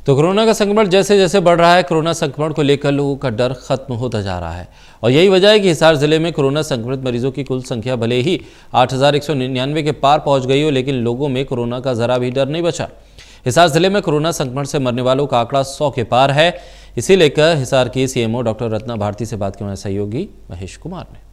तो कोरोना का संक्रमण जैसे जैसे बढ़ रहा है, कोरोना संक्रमण को लेकर लोगों का डर खत्म होता जा रहा है और यही वजह है कि हिसार जिले में कोरोना संक्रमित मरीजों की कुल संख्या भले ही 8,199 के पार पहुंच गई हो, लेकिन लोगों में कोरोना का जरा भी डर नहीं बचा। हिसार जिले में कोरोना संक्रमण से मरने वालों का आंकड़ा 100 के पार है। इसी लेकर हिसार की सीएमओ डॉक्टर रत्ना भारती से बात की हमारे सहयोगी महेश कुमार ने।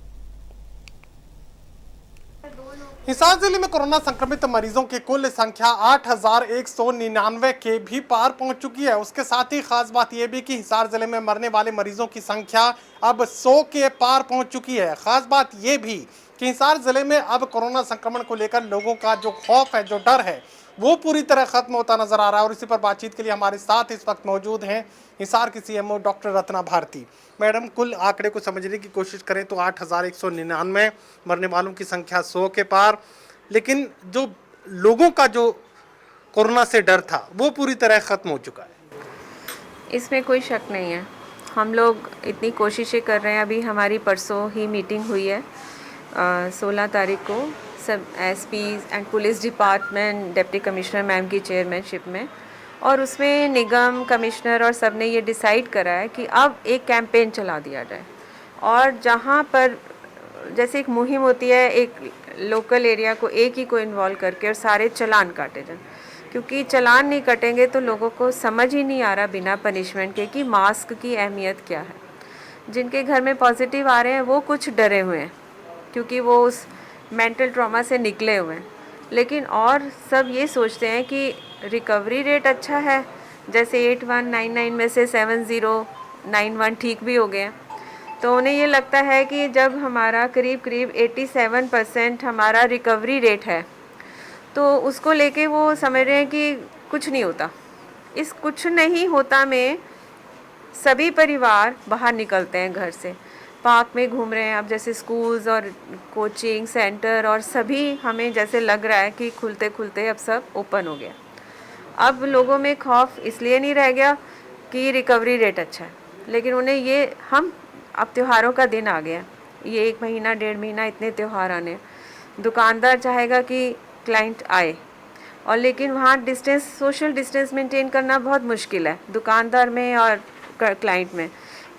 हिसार जिले में कोरोना संक्रमित मरीजों की कुल संख्या 8,199 के भी पार पहुंच चुकी है। उसके साथ ही खास बात यह भी कि हिसार जिले में मरने वाले मरीजों की संख्या अब 100 के पार पहुंच चुकी है। खास बात यह भी कि हिसार जिले में अब कोरोना संक्रमण को लेकर लोगों का जो खौफ है, जो डर है, वो पूरी तरह खत्म होता नजर आ रहा है। और इसी पर बातचीत के लिए हमारे साथ इस वक्त मौजूद हैं हिसार की CMO doctor Ratna Bharti. Madam, कुल आंकड़े को समझने की कोशिश करें तो 8,199 मरने वालों की संख्या 100 के पार, लेकिन जो लोगों का जो कोरोना से डर था वो पूरी तरह खत्म हो चुका है। इसमें कोई शक नहीं है। हम लोग इतनी कोशिशें कर रहे हैं। अभी हमारी परसों ही मीटिंग हुई है 16 तारीख को सब SPs and police department deputy commissioner ma'am की चेयरमैनशिप में, और उसमें निगम कमिश्नर और सब ने ये डिसाइड करा है कि अब एक कैंपेन चला दिया जाए और जहाँ पर जैसे एक मुहिम होती है, एक लोकल एरिया को एक ही को इन्वॉल्व करके और सारे चालान काटे जाएं, क्योंकि चालान नहीं कटेंगे तो लोगों को समझ ही नहीं आ रहा बिना पनिशमेंट के कि मास्क की अहमियत क्या है। जिनके घर में पॉजिटिव आ रहे हैं वो कुछ डरे हुए हैं क्योंकि वो उस मेंटल ट्रॉमा से निकले हुए हैं, लेकिन और सब ये सोचते हैं कि रिकवरी रेट अच्छा है। जैसे 8199 में से 7091 ठीक भी हो गए हैं, तो उन्हें ये लगता है कि जब हमारा करीब करीब 87% हमारा रिकवरी रेट है तो उसको लेके वो समझ रहे हैं कि कुछ नहीं होता। इस कुछ नहीं होता में सभी परिवार बाहर निकलते हैं घर से, पार्क में घूम रहे हैं। अब जैसे स्कूल्स और कोचिंग सेंटर और सभी हमें जैसे लग रहा है कि खुलते खुलते अब सब ओपन हो गया। अब लोगों में खौफ इसलिए नहीं रह गया कि रिकवरी रेट अच्छा है, लेकिन उन्हें ये हम अब त्योहारों का दिन आ गया, ये 1 महीना 1.5 महीना इतने त्यौहार आने, दुकानदार चाहेगा कि क्लाइंट आए और लेकिन वहाँ डिस्टेंस, सोशल डिस्टेंस मेंटेन करना बहुत मुश्किल है दुकानदार में और क्लाइंट में।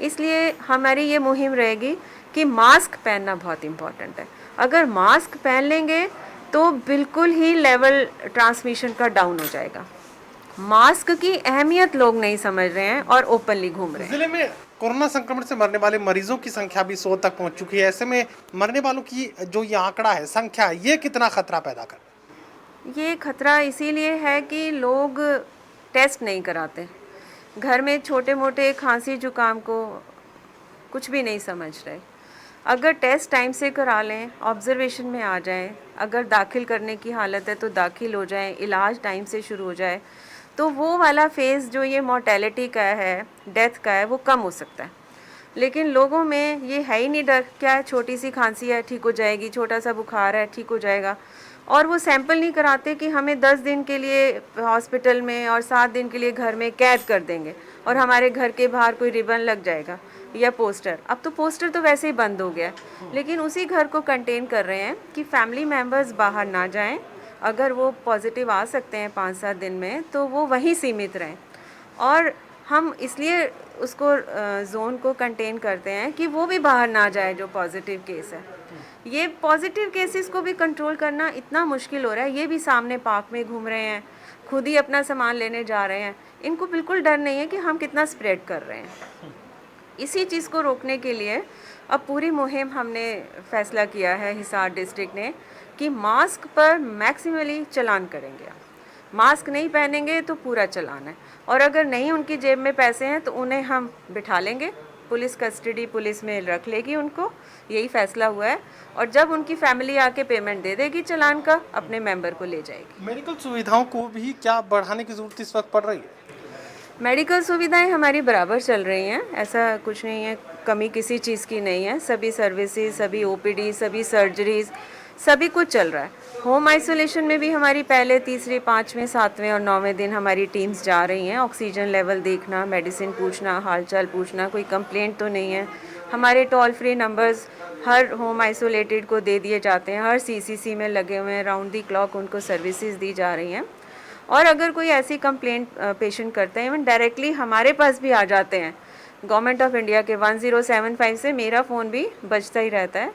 इसलिए हमारी ये मुहिम रहेगी कि मास्क पहनना बहुत इम्पॉर्टेंट है। अगर मास्क पहन लेंगे तो बिल्कुल ही लेवल ट्रांसमिशन का डाउन हो जाएगा। मास्क की अहमियत लोग नहीं समझ रहे हैं और ओपनली घूम रहे हैं। जिले में कोरोना संक्रमण से मरने वाले मरीजों की संख्या भी 100 तक पहुंच चुकी है। ऐसे में मरने वालों की जो ये आंकड़ा है, संख्या, ये कितना खतरा पैदा कर? ये खतरा इसीलिए है कि लोग टेस्ट नहीं कराते। घर में छोटे मोटे खांसी जुकाम को कुछ भी नहीं समझ रहे। अगर टेस्ट टाइम से करा लें, ऑब्जर्वेशन में आ जाएं, अगर दाखिल करने की हालत है तो दाखिल हो जाएं, इलाज टाइम से शुरू हो जाए, तो वो वाला फेज़ जो ये मोर्टेलिटी का है, डेथ का है, वो कम हो सकता है। लेकिन लोगों में ये है ही नहीं डर, क्या है, छोटी सी खांसी है ठीक हो जाएगी, छोटा सा बुखार है ठीक हो जाएगा, और वो सैंपल नहीं कराते कि हमें 10 दिन के लिए हॉस्पिटल में और 7 दिन के लिए घर में कैद कर देंगे और हमारे घर के बाहर कोई रिबन लग जाएगा या पोस्टर। अब तो पोस्टर तो वैसे ही बंद हो गया, लेकिन उसी घर को कंटेन कर रहे हैं कि फैमिली मेम्बर्स बाहर ना जाएं। अगर वो पॉजिटिव आ सकते हैं 5-7 दिन में तो वो वहीं सीमित रहें, और हम इसलिए उसको जोन को कंटेन करते हैं कि वो भी बाहर ना जाए जो पॉजिटिव केस है। ये पॉजिटिव केसेस को भी कंट्रोल करना इतना मुश्किल हो रहा है। ये भी सामने पार्क में घूम रहे हैं, खुद ही अपना सामान लेने जा रहे हैं, इनको बिल्कुल डर नहीं है कि हम कितना स्प्रेड कर रहे हैं। इसी चीज़ को रोकने के लिए अब पूरी मुहिम हमने फैसला किया है हिसार डिस्ट्रिक्ट ने कि मास्क पर मैक्सिमली चालान करेंगे। मास्क नहीं पहनेंगे तो पूरा चालान है, और अगर नहीं उनकी जेब में पैसे हैं तो उन्हें हम बिठा लेंगे, पुलिस कस्टडी, पुलिस में रख लेगी उनको, यही फैसला हुआ है। और जब उनकी फैमिली आके पेमेंट दे देगी चालान का, अपने मेंबर को ले जाएगी। मेडिकल सुविधाओं को भी क्या बढ़ाने की जरूरत इस वक्त पड़ रही है? मेडिकल सुविधाएं हमारी बराबर चल रही हैं, ऐसा कुछ नहीं है, कमी किसी चीज़ की नहीं है। सभी सर्विसेज, सभी ओपीडी, सभी सर्जरीज, सभी कुछ चल रहा है। होम आइसोलेशन में भी हमारी पहले 3, 5, 7 और 9वें दिन हमारी टीम्स जा रही हैं। ऑक्सीजन लेवल देखना, मेडिसिन पूछना, हालचाल पूछना, कोई कंप्लेंट तो नहीं है। हमारे टोल फ्री नंबर्स हर होम आइसोलेटेड को दे दिए जाते हैं, हर सीसीसी में लगे हुए हैं, राउंड दी क्लॉक उनको सर्विसेज दी जा रही हैं। और अगर कोई ऐसी कंप्लेंट पेशेंट करते हैं, इवन डायरेक्टली हमारे पास भी आ जाते हैं। गवर्नमेंट ऑफ इंडिया के 1075 से मेरा फ़ोन भी बजता ही रहता है,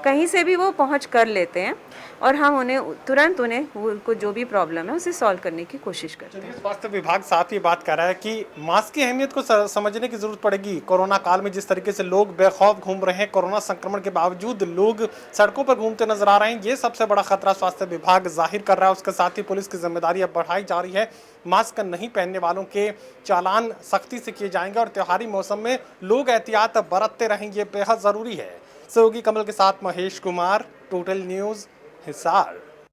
कहीं से भी वो पहुंच कर लेते हैं और हम उन्हें तुरंत उनको जो भी प्रॉब्लम है उसे सॉल्व करने की कोशिश करते हैं। स्वास्थ्य विभाग साथ ही बात कर रहा है कि मास्क की अहमियत को समझने की जरूरत पड़ेगी। कोरोना काल में जिस तरीके से लोग बेखौफ घूम रहे हैं, कोरोना संक्रमण के बावजूद लोग सड़कों पर घूमते नजर आ रहे हैं, ये सबसे बड़ा खतरा स्वास्थ्य विभाग जाहिर कर रहा है। उसके साथ ही पुलिस की जिम्मेदारी अब बढ़ाई जा रही है। मास्क नहीं पहनने वालों के चालान सख्ती से किए जाएंगे और त्योहारी मौसम में लोग एहतियात बरतते रहेंगे, बेहद जरूरी है। सहयोगी कमल के साथ महेश कुमार, टोटल न्यूज़, हिसार।